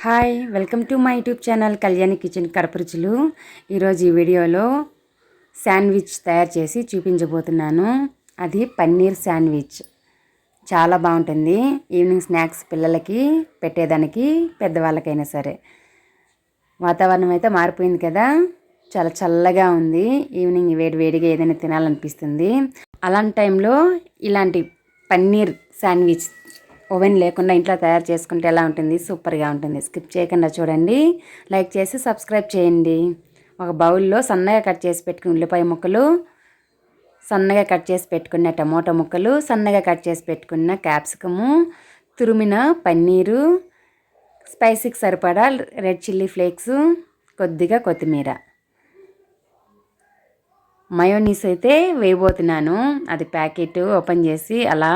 Hi, welcome to my YouTube channel Kalyani kitchen Kadapa రుచులు. ఈరోజు ఈ వీడియోలో శాండ్విచ్ తయారు చేసి చూపించబోతున్నాను. అది పన్నీర్ శాండ్విచ్. చాలా బాగుంటుంది. ఈవినింగ్ స్నాక్స్ పిల్లలకి పెట్టేదానికి, పెద్దవాళ్ళకైనా సరే. వాతావరణం అయితే మారిపోయింది కదా, చాలా చల్లగా ఉంది. ఈవినింగ్ వేడివేడిగా ఏదైనా తినాలనిపిస్తుంది. అలాంటి టైంలో ఇలాంటి పన్నీర్ శాండ్విచ్ ఓవెన్ లేకుండా ఇంట్లో తయారు చేసుకుంటే ఎలా ఉంటుంది, సూపర్గా ఉంటుంది. స్కిప్ చేయకుండా చూడండి, లైక్ చేసి సబ్స్క్రైబ్ చేయండి. ఒక బౌల్లో సన్నగా కట్ చేసి పెట్టుకున్న ఉల్లిపాయ ముక్కలు, సన్నగా కట్ చేసి పెట్టుకున్న టమోటా ముక్కలు, సన్నగా కట్ చేసి పెట్టుకున్న క్యాప్సికము, తురిమిన పన్నీరు, స్పైసీకి సరిపడా రెడ్ చిల్లీ ఫ్లేక్స్, కొద్దిగా కొత్తిమీర, మయోనీస్ అయితే వేయబోతున్నాను. అది ప్యాకెట్ ఓపెన్ చేసి అలా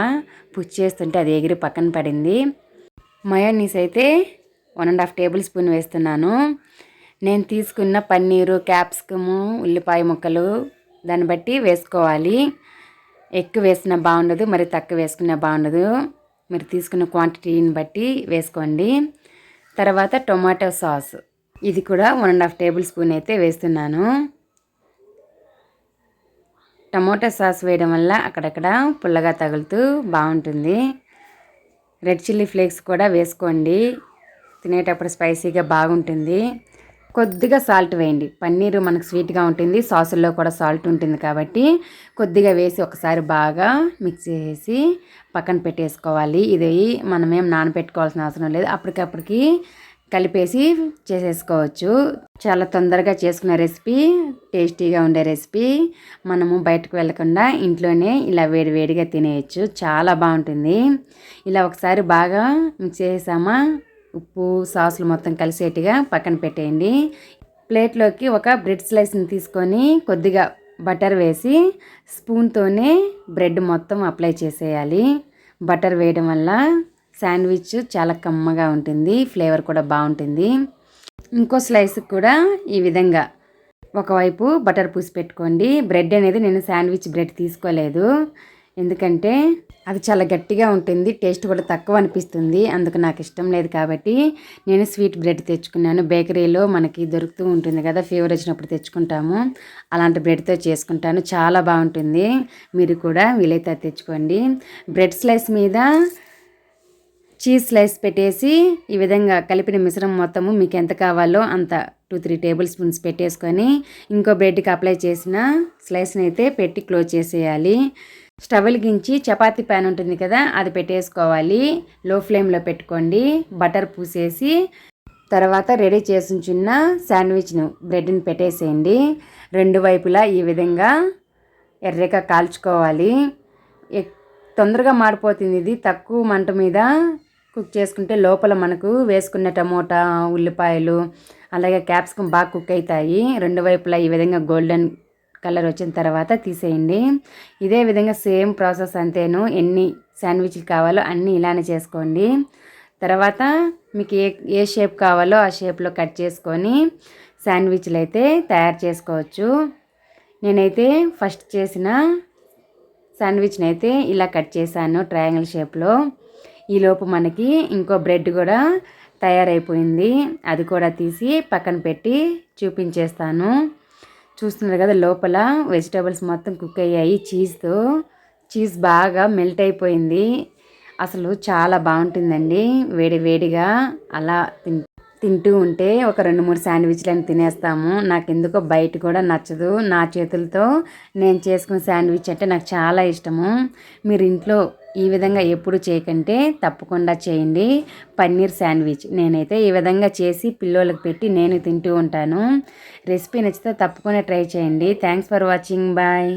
పుష్ చేస్తుంటే అది ఎగిరి పక్కన పడింది. మయోనీస్ అయితే 1.5 టేబుల్ స్పూన్ వేస్తున్నాను. నేను తీసుకున్న పన్నీరు, క్యాప్సికము, ఉల్లిపాయ ముక్కలు దాన్ని బట్టి వేసుకోవాలి. ఎక్కువ వేసినా బాగుండదు, మరి తక్కువ వేసుకున్నా బాగుండదు. మీరు తీసుకున్న క్వాంటిటీని బట్టి వేసుకోండి. తర్వాత టొమాటో సాస్, ఇది కూడా 1.5 టేబుల్ స్పూన్ అయితే వేస్తున్నాను. టమోటా సాస్ వేయడం వల్ల అక్కడక్కడ పుల్లగా తగులుతూ బాగుంటుంది. రెడ్ చిల్లీ ఫ్లేక్స్ కూడా వేసుకోండి, తినేటప్పుడు స్పైసీగా బాగుంటుంది. కొద్దిగా సాల్ట్ వేయండి. పన్నీరు మనకు స్వీట్గా ఉంటుంది, సాసుల్లో కూడా సాల్ట్ ఉంటుంది కాబట్టి కొద్దిగా వేసి ఒకసారి బాగా మిక్స్ చేసి పక్కన పెట్టేసుకోవాలి. ఇది మనమేం నానబెట్టుకోవాల్సిన అవసరం లేదు, అప్పటికప్పటికి కలిపేసి చేసేసుకోవచ్చు. చాలా తొందరగా చేసుకునే రెసిపీ, టేస్టీగా ఉండే రెసిపీ. మనము బయటకు వెళ్ళకుండా ఇంట్లోనే ఇలా వేడివేడిగా తినేయచ్చు, చాలా బాగుంటుంది. ఇలా ఒకసారి బాగా మిక్స్ చేసామా, ఉప్పు సాసులు మొత్తం కలిసేట్టుగా పక్కన పెట్టేయండి. ప్లేట్లోకి ఒక బ్రెడ్ స్లైస్ని తీసుకొని కొద్దిగా బటర్ వేసి స్పూన్తోనే బ్రెడ్ మొత్తం అప్లై చేసేయాలి. బటర్ వేయడం వల్ల శాండ్విచ్ చాలా కమ్మగా ఉంటుంది, ఫ్లేవర్ కూడా బాగుంటుంది. ఇంకో స్లైస్ కూడా ఈ విధంగా ఒకవైపు బటర్ పూసి పెట్టుకోండి. బ్రెడ్ అనేది నేను శాండ్విచ్ బ్రెడ్ తీసుకోలేదు, ఎందుకంటే అది చాలా గట్టిగా ఉంటుంది, టేస్ట్ కూడా తక్కువ అనిపిస్తుంది. అందుకు నాకు ఇష్టం లేదు కాబట్టి నేను స్వీట్ బ్రెడ్ తెచ్చుకున్నాను. బేకరీలో మనకి దొరుకుతూ ఉంటుంది కదా, ఫీవర్ వచ్చినప్పుడు తెచ్చుకుంటాము, అలాంటి బ్రెడ్తో చేసుకుంటాను. చాలా బాగుంటుంది. మీరు కూడా వీలైతే తెచ్చుకోండి. బ్రెడ్ స్లైస్ మీద చీజ్ స్లైస్ పెట్టేసి ఈ విధంగా కలిపిన మిశ్రమం మొత్తము మీకు ఎంత కావాలో అంత 2-3 టేబుల్ స్పూన్స్ పెట్టేసుకొని ఇంకో బ్రెడ్కి అప్లై చేసిన స్లైస్ని అయితే పెట్టి క్లోజ్ చేసేయాలి. స్టవ్ వెలిగించి చపాతీ ప్యాన్ ఉంటుంది కదా, అది పెట్టేసుకోవాలి. లో ఫ్లేమ్లో పెట్టుకోండి. బటర్ పూసేసి తర్వాత రెడీ చేసి ఉంచున్న శాండ్విచ్ను బ్రెడ్ని పెట్టేసేయండి. రెండు వైపులా ఈ విధంగా ఎర్రగా కాల్చుకోవాలి. తొందరగా మాడిపోతుంది. ఇది తక్కువ మంట మీద కుక్ చేసుకుంటే లోపల మనకు వేసుకున్న టమోటా, ఉల్లిపాయలు, అలాగే క్యాప్సికమ్ బాగా కుక్ అవుతాయి. రెండు వైపులా ఈ విధంగా గోల్డెన్ కలర్ వచ్చిన తర్వాత తీసేయండి. ఇదే విధంగా సేమ్ ప్రాసెస్ అంతేను. ఎన్ని శాండ్విచ్లు కావాలో అన్నీ ఇలానే చేసుకోండి. తర్వాత మీకు ఏ షేప్ కావాలో ఆ షేప్లో కట్ చేసుకొని శాండ్విచ్లు అయితే తయారు చేసుకోవచ్చు. నేనైతే ఫస్ట్ చేసిన శాండ్విచ్ని అయితే ఇలా కట్ చేశాను ట్రయాంగిల్ షేప్లో. ఈలోపు మనకి ఇంకో బ్రెడ్ కూడా తయారైపోయింది, అది కూడా తీసి పక్కన పెట్టి చూపించేస్తాను. చూస్తున్నారు కదా, లోపల వెజిటేబుల్స్ మొత్తం కుక్ అయ్యాయి చీజ్తో. చీజ్ బాగా మెల్ట్ అయిపోయింది. అసలు చాలా బాగుంటుందండి. వేడివేడిగా అలా తింటూ ఉంటే ఒక 2-3 శాండ్విచ్లను తినేస్తాము. నాకు ఎందుకో బయట కూడా నచ్చదు. నా చేతులతో నేను చేసుకున్న శాండ్విచ్ అంటే నాకు చాలా ఇష్టము. మీరు ఇంట్లో ఈ విధంగా ఎప్పుడు చేయకంటే తప్పకుండా చేయండి పన్నీర్ శాండ్విచ్. నేనైతే ఈ విధంగా చేసి పిల్లోళ్ళకి పెట్టి నేను తింటూ ఉంటాను. రెసిపీ నచ్చితే తప్పకుండా ట్రై చేయండి. Thanks for watching. బాయ్.